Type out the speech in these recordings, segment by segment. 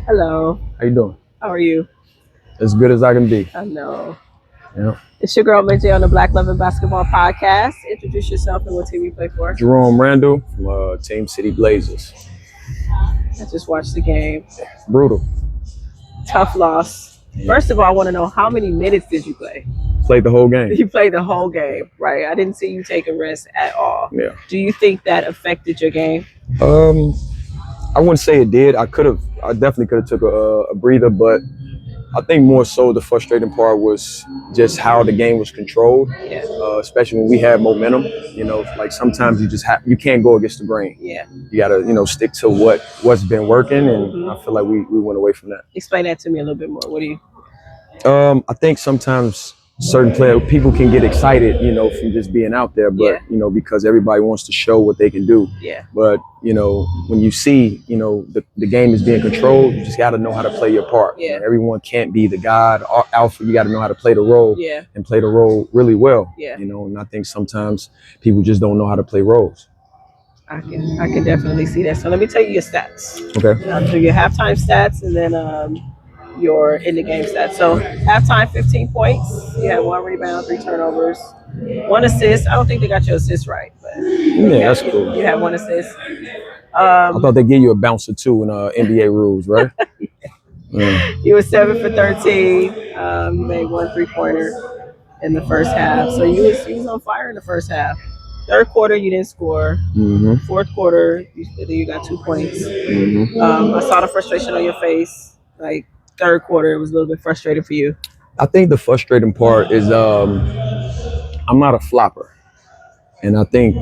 Hello. How you doing? How are you? As good as I can be. I know. Yeah. It's your girl Midget on the Black Love and Basketball Podcast. Introduce yourself and what team you play for. Jerome Randle from Team City Blazers. I just watched the game. Brutal. Tough loss. First of all, I want to know, how many minutes did you play? Played the whole game. You played the whole game, right? I didn't see you take a rest at all. Yeah. Do you think that affected your game? I wouldn't say it did. I definitely could have took a breather, but I think more so the frustrating part was just how the game was controlled. Yeah. Especially when we had momentum. You know, like sometimes you can't go against the grain. Yeah. You gotta, stick to what's been working, and I feel like we went away from that. Explain that to me a little bit more. What do you? I think sometimes certain people can get excited, from just being out there, but because everybody wants to show what they can do. Yeah. But when you see, the game is being controlled, you just got to know how to play your part. Yeah. Everyone can't be the god or alpha. You got to know how to play the role. Yeah. And play the role really well. Yeah. And I think sometimes people just don't know how to play roles. I can definitely see that. So let me tell you your stats. Okay. I'll do your halftime stats and then your in the game stats. So halftime, 15 points. You had 1 rebound, 3 turnovers, 1 assist. I don't think they got your assist right, but yeah, that's cool. You had 1 assist. I thought they gave you a bouncer too in NBA rules, right? Yeah. You were 7 for 13. You made 1 3-pointer in the first half. So you was on fire in the first half. Third quarter, you didn't score. Mm-hmm. Fourth quarter, you got 2 points. Mm-hmm. I saw the frustration on your face. Like, third quarter, it was a little bit frustrating for you. I think the frustrating part is I'm not a flopper. And I think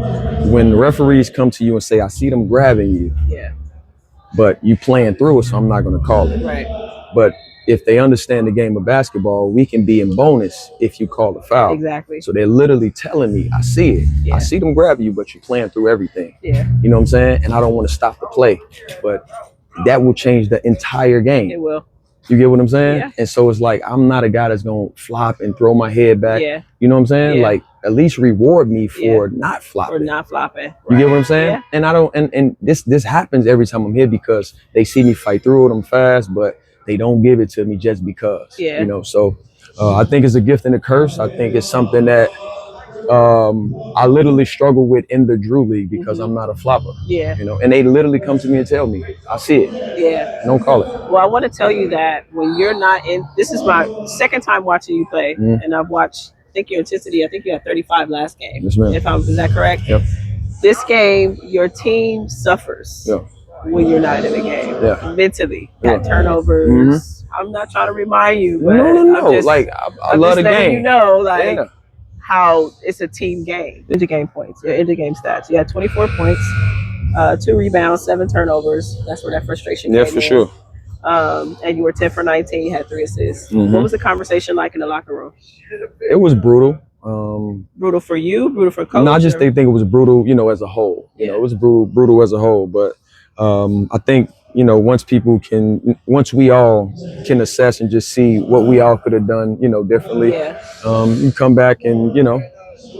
when the referees come to you and say, I see them grabbing you, yeah, but you playing through it, so I'm not going to call it. Right. But if they understand the game of basketball, we can be in bonus if you call a foul. Exactly. So they're literally telling me, I see it. Yeah. I see them grab you, but you're playing through everything. Yeah. You know what I'm saying? And I don't want to stop the play. But that will change the entire game. It will. You get what I'm saying? Yeah. And so it's like, I'm not a guy that's going to flop and throw my head back. Yeah. You know what I'm saying? Yeah. Like, at least reward me for not flopping. Or not flopping. Right. You get what I'm saying? Yeah. And I don't, and this happens every time I'm here because they see me fight through it. I'm fast, but they don't give it to me just because. Yeah. So I think it's a gift and a curse. I think it's something that I literally struggle with in the Drew League because I'm not a flopper. Yeah. And they literally come to me and tell me, I see it. Yeah. Don't call it. Well, I want to tell you that when you're not in, this is my second time watching you play, and I've watched, I think your intensity, I think you had 35 last game. Yes, ma'am. Is that correct? Yep. This game, your team suffers when you're not in the game. Yeah. Mentally. Got turnovers. Mm-hmm. I'm not trying to remind you, but no. Just, I love the game. How it's a team game. Into game points, your into game stats. You had 24 points, 2 rebounds, 7 turnovers. That's where that frustration came for sure. And you were 10 for 19, had 3 assists. Mm-hmm. What was the conversation like in the locker room? It was brutal. Brutal for you, brutal for coach? No, I just think it was brutal, as a whole. You know, it was brutal as a whole. But I think, once we all can assess and just see what we all could have done, differently, you come back and,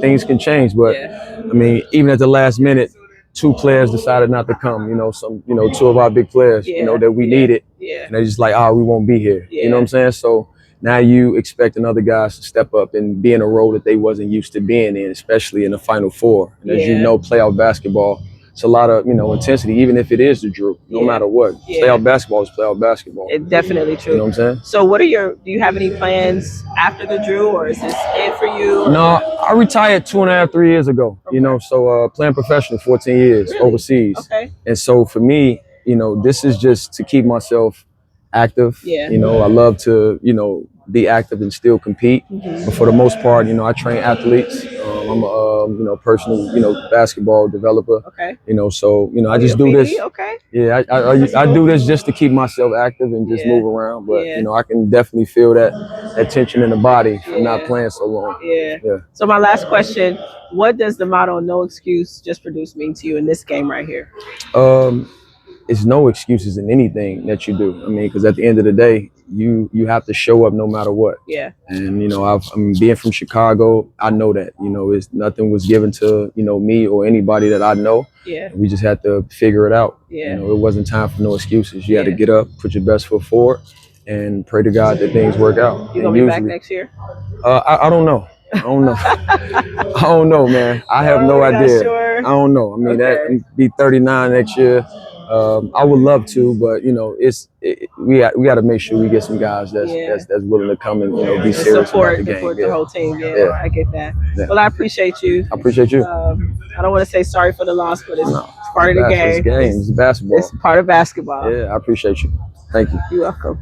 things can change. But I mean, even at the last minute, 2 players decided not to come, 2 of our big players, that we needed. Yeah. And they're just like, we won't be here. Yeah. You know what I'm saying? So now you expecting other guys to step up and be in a role that they wasn't used to being in, especially in the Final Four. And as you know, playoff basketball, it's a lot of, intensity, even if it is the Drew, no matter what. Playoff basketball is playoff basketball. It's definitely true. You know what I'm saying? So do you have any plans after the Drew, or is this it for you? No, I retired 2.5, 3 years ago, so playing professional 14 years overseas. Okay. And so for me, this is just to keep myself active. Yeah. I love to, be active and still compete. Mm-hmm. But for the most part, I train athletes. I'm a personal, basketball developer. Okay. So, I just do this. Okay. Yeah, I do this just to keep myself active and just move around. But, I can definitely feel that tension in the body from not playing so long. Yeah. So my last question, what does the motto, no excuse, just produce mean to you in this game right here? it's no excuses in anything that you do. I mean, because at the end of the day, you have to show up no matter what. Yeah. And being from Chicago, I know that it's nothing was given to me or anybody that I know. Yeah. We just had to figure it out. Yeah. It wasn't time for no excuses. You had to get up, put your best foot forward, and pray to God that things work out. You gonna be back next year? I don't know. I don't know. I don't know, man. I have no idea. Sure. I don't know. I mean, that be 39 next year. I would love to, but we got to make sure we get some guys that's willing to come and be serious about the game. Support the whole team. Yeah, I get that. Yeah. Well, I appreciate you. I appreciate you. I don't want to say sorry for the loss, but it's part of the game. It's basketball. It's part of basketball. Yeah, I appreciate you. Thank you. You're welcome.